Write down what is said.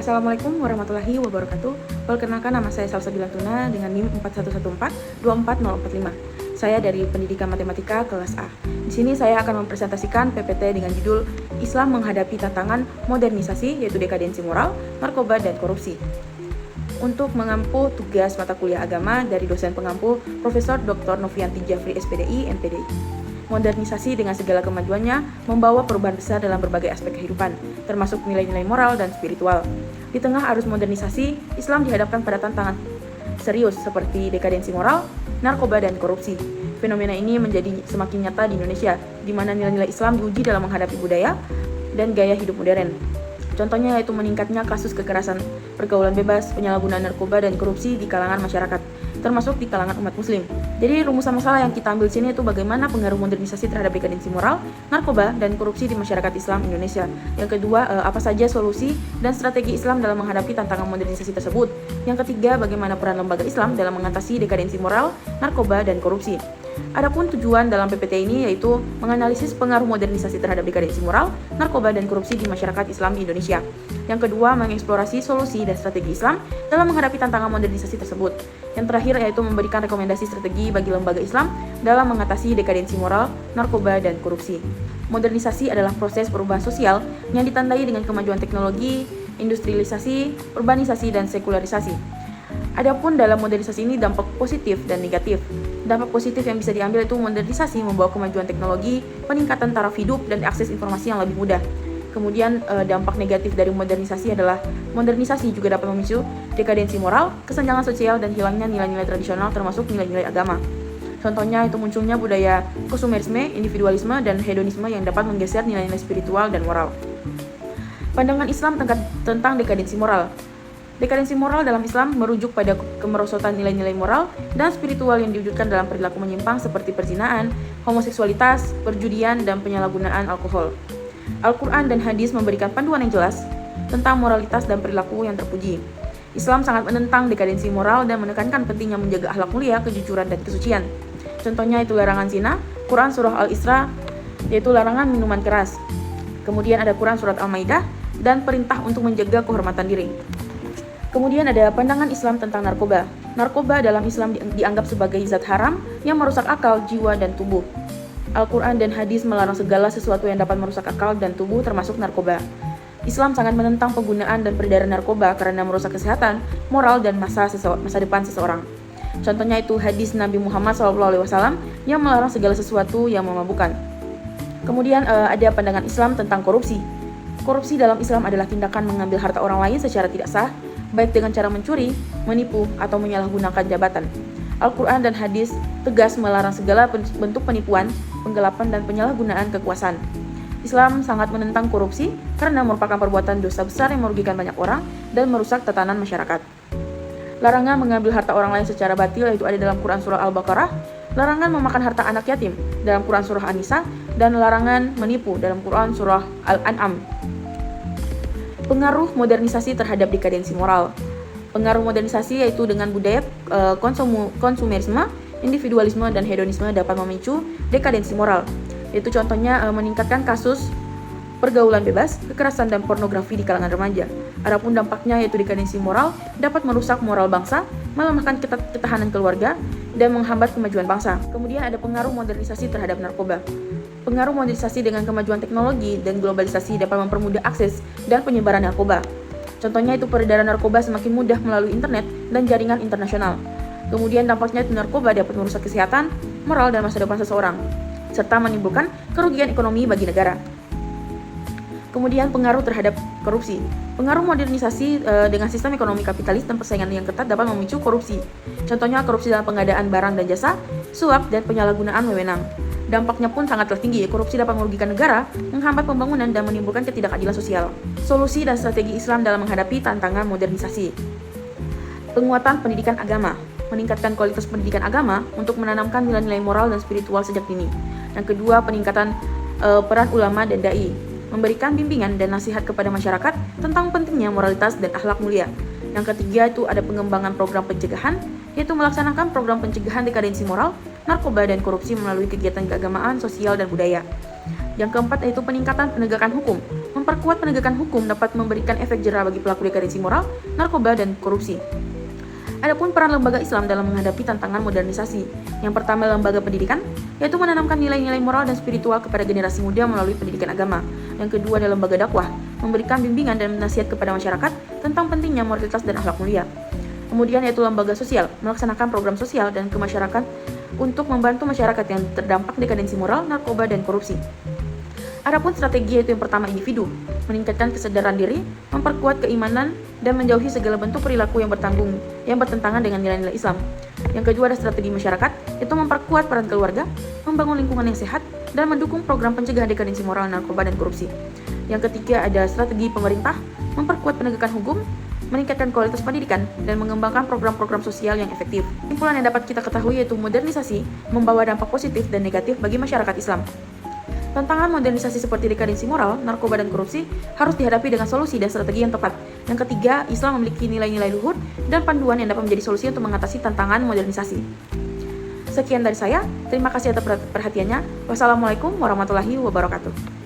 Assalamualaikum warahmatullahi wabarakatuh. Perkenalkan, nama saya Salsabila Tuna dengan NIM 4114-24045. Saya dari Pendidikan Matematika kelas A. Di sini saya akan mempresentasikan PPT dengan judul Islam menghadapi tantangan modernisasi, yaitu dekadensi moral, narkoba, dan korupsi. Untuk mengampu tugas mata kuliah agama dari dosen pengampu Profesor Dr. Novianti Jafri SPDI NPDI. Modernisasi dengan segala kemajuannya membawa perubahan besar dalam berbagai aspek kehidupan, termasuk nilai-nilai moral dan spiritual. Di tengah arus modernisasi, Islam dihadapkan pada tantangan serius seperti dekadensi moral, narkoba, dan korupsi. Fenomena ini menjadi semakin nyata di Indonesia, di mana nilai-nilai Islam diuji dalam menghadapi budaya dan gaya hidup modern. Contohnya yaitu meningkatnya kasus kekerasan, pergaulan bebas, penyalahgunaan narkoba, dan korupsi di kalangan masyarakat, termasuk di kalangan umat muslim. Jadi rumusan masalah yang kita ambil di sini itu bagaimana pengaruh modernisasi terhadap dekadensi moral, narkoba, dan korupsi di masyarakat Islam Indonesia. Yang kedua, apa saja solusi dan strategi Islam dalam menghadapi tantangan modernisasi tersebut. Yang ketiga, bagaimana peran lembaga Islam dalam mengatasi dekadensi moral, narkoba, dan korupsi. Adapun tujuan dalam PPT ini yaitu menganalisis pengaruh modernisasi terhadap dekadensi moral, narkoba, dan korupsi di masyarakat Islam di Indonesia. Yang kedua, mengeksplorasi solusi dan strategi Islam dalam menghadapi tantangan modernisasi tersebut. Yang terakhir yaitu memberikan rekomendasi strategi bagi lembaga Islam dalam mengatasi dekadensi moral, narkoba, dan korupsi. Modernisasi adalah proses perubahan sosial yang ditandai dengan kemajuan teknologi, industrialisasi, urbanisasi, dan sekularisasi. Adapun dalam modernisasi ini dampak positif dan negatif. Dampak positif yang bisa diambil itu modernisasi membawa kemajuan teknologi, peningkatan taraf hidup, dan akses informasi yang lebih mudah. Kemudian dampak negatif dari modernisasi adalah modernisasi juga dapat memicu dekadensi moral, kesenjangan sosial, dan hilangnya nilai-nilai tradisional termasuk nilai-nilai agama. Contohnya itu munculnya budaya konsumerisme, individualisme, dan hedonisme yang dapat menggeser nilai-nilai spiritual dan moral. Pandangan Islam tentang dekadensi moral. Dekadensi moral dalam Islam merujuk pada kemerosotan nilai-nilai moral dan spiritual yang diwujudkan dalam perilaku menyimpang seperti perzinaan, homoseksualitas, perjudian, dan penyalahgunaan alkohol. Al-Quran dan hadis memberikan panduan yang jelas tentang moralitas dan perilaku yang terpuji. Islam sangat menentang dekadensi moral dan menekankan pentingnya menjaga akhlak mulia, kejujuran, dan kesucian. Contohnya itu larangan zina, Quran Surah Al-Isra, yaitu larangan minuman keras. Kemudian ada Quran Surat Al-Maidah, dan perintah untuk menjaga kehormatan diri. Kemudian ada pandangan Islam tentang narkoba. Narkoba dalam Islam dianggap sebagai zat haram yang merusak akal, jiwa, dan tubuh. Al-Quran dan hadis melarang segala sesuatu yang dapat merusak akal dan tubuh termasuk narkoba. Islam sangat menentang penggunaan dan peredaran narkoba karena merusak kesehatan, moral, dan masa depan seseorang. Contohnya itu hadis Nabi Muhammad SAW yang melarang segala sesuatu yang memabukkan. Kemudian ada pandangan Islam tentang korupsi. Korupsi dalam Islam adalah tindakan mengambil harta orang lain secara tidak sah, baik dengan cara mencuri, menipu, atau menyalahgunakan jabatan. Al-Quran dan hadis tegas melarang segala bentuk penipuan, penggelapan, dan penyalahgunaan kekuasaan. Islam sangat menentang korupsi karena merupakan perbuatan dosa besar yang merugikan banyak orang dan merusak tatanan masyarakat. Larangan mengambil harta orang lain secara batil yaitu ada dalam Quran Surah Al-Baqarah, larangan memakan harta anak yatim dalam Quran Surah An-Nisa, dan larangan menipu dalam Quran Surah Al-An'am. Pengaruh modernisasi terhadap dekadensi moral. Pengaruh modernisasi yaitu dengan budaya konsumerisme, individualisme, dan hedonisme dapat memicu dekadensi moral. Yaitu contohnya meningkatkan kasus pergaulan bebas, kekerasan, dan pornografi di kalangan remaja. Adapun dampaknya yaitu dekadensi moral dapat merusak moral bangsa, melemahkan ketahanan keluarga, dan menghambat kemajuan bangsa. Kemudian ada pengaruh modernisasi terhadap narkoba. Pengaruh modernisasi dengan kemajuan teknologi dan globalisasi dapat mempermudah akses dan penyebaran narkoba. Contohnya itu peredaran narkoba semakin mudah melalui internet dan jaringan internasional. Kemudian dampaknya itu narkoba dapat merusak kesehatan, moral, dan masa depan seseorang, serta menimbulkan kerugian ekonomi bagi negara. Kemudian pengaruh terhadap korupsi. Pengaruh modernisasi dengan sistem ekonomi kapitalis dan persaingan yang ketat dapat memicu korupsi. Contohnya korupsi dalam pengadaan barang dan jasa, suap, dan penyalahgunaan wewenang. Dampaknya pun sangatlah tinggi. Korupsi dapat merugikan negara, menghambat pembangunan, dan menimbulkan ketidakadilan sosial. Solusi dan strategi Islam dalam menghadapi tantangan modernisasi. Penguatan pendidikan agama. Meningkatkan kualitas pendidikan agama untuk menanamkan nilai-nilai moral dan spiritual sejak dini. Yang kedua, peningkatan peran ulama dan dai. Memberikan bimbingan dan nasihat kepada masyarakat tentang pentingnya moralitas dan akhlak mulia. Yang ketiga itu ada pengembangan program pencegahan, yaitu melaksanakan program pencegahan dekadensi moral, narkoba, dan korupsi melalui kegiatan keagamaan, sosial, dan budaya. Yang keempat yaitu peningkatan penegakan hukum, Memperkuat penegakan hukum dapat memberikan efek jera bagi pelaku dekadensi moral, narkoba, dan korupsi. Adapun peran lembaga Islam dalam menghadapi tantangan modernisasi. Yang pertama, lembaga pendidikan, yaitu menanamkan nilai-nilai moral dan spiritual kepada generasi muda melalui pendidikan agama. Yang kedua adalah lembaga dakwah, memberikan bimbingan dan nasihat kepada masyarakat tentang pentingnya moralitas dan akhlak mulia. Kemudian yaitu lembaga sosial, melaksanakan program sosial dan kemasyarakatan untuk membantu masyarakat yang terdampak dekadensi moral, narkoba, dan korupsi. Adapun strategi yaitu yang pertama individu, meningkatkan kesadaran diri, memperkuat keimanan, dan menjauhi segala bentuk perilaku yang bertentangan dengan nilai-nilai Islam. Yang kedua ada strategi masyarakat, yaitu memperkuat peran keluarga, membangun lingkungan yang sehat, dan mendukung program pencegahan dekadensi moral, narkoba, dan korupsi. Yang ketiga ada strategi pemerintah, memperkuat penegakan hukum, meningkatkan kualitas pendidikan, dan mengembangkan program-program sosial yang efektif. Kesimpulan yang dapat kita ketahui yaitu modernisasi membawa dampak positif dan negatif bagi masyarakat Islam. Tantangan modernisasi seperti dekadensi moral, narkoba, dan korupsi harus dihadapi dengan solusi dan strategi yang tepat. Yang ketiga, Islam memiliki nilai-nilai luhur dan panduan yang dapat menjadi solusi untuk mengatasi tantangan modernisasi. Sekian dari saya, terima kasih atas perhatiannya. Wassalamualaikum warahmatullahi wabarakatuh.